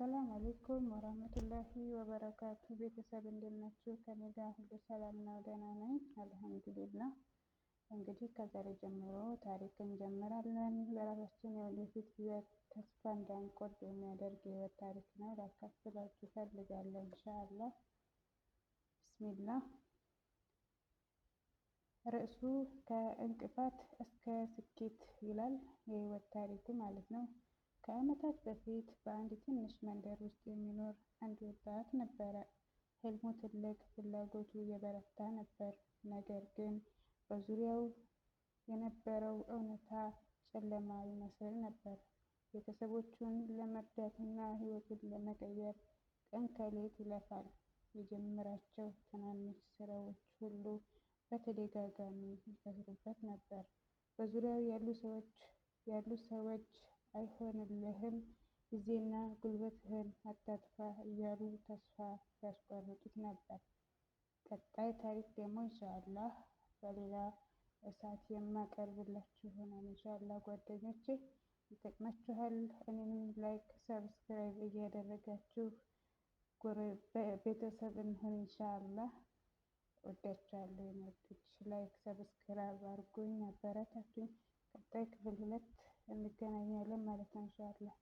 አሰላሙ አለይኩም ወራህመቱላሂ ወበረካቱ። ቤተሰብ እንዴት ናችሁ? ከኔ ጋር ሁሉ ሰላም ነው፣ ደህና ነኝ አልሐምዱሊላህ። እንግዲህ ከዛሬ ጀምሮ ታሪክ እንጀምራለን። ለራሳችን የወደፊት ህይወት ተስፋ እንዳንቆርጥ የሚያደርግ የህይወት ታሪክ ነው። ላካፍላችሁ እፈልጋለሁ ኢንሻአላህ። ቢስሚላህ። ርዕሱ ከእንቅፋት እስከ ስኬት ይላል። የህይወት ታሪኩ ማለት ነው። ከዓመታት በፊት በአንድ ትንሽ መንደር ውስጥ የሚኖር አንድ ወጣት ነበረ። ህልሙ ትልቅ፣ ፍላጎቱ የበረታ ነበር። ነገር ግን በዙሪያው የነበረው እውነታ ጨለማ ይመስል ነበር። ቤተሰቦቹን ለመርዳትና ህይወቱን ለመቀየር ቀን ከሌት ይለፋል። የጀመራቸው ትናንሽ ስራዎች ሁሉ በተደጋጋሚ ይከስሩበት ነበር። በዙሪያው ያሉ ሰዎች አይሆንልህም፣ ጊዜና ጉልበትህን አታጥፋ እያሉ ተስፋ ያስቆርጡት ነበር። ቀጣይ ታሪክ ደግሞ ኢንሻአላህ በሌላ ሰዓት የማቀርብላችሁ ይሆናል። ኢንሻአላህ ጓደኞቼ ይጠቅማችኋል። እኔንም ላይክ ሰብስክራይብ እያደረጋችሁ ቤተሰብ እንሁን ኢንሻአላህ። ወዳችኋለሁ። የመጡት ላይክ ሰብስክራይብ አድርጉኝ፣ አበረታቱኝ። ቀጣይ ክፍል 2 እንገናኛለን ማለት ነው ኢንሻአላህ።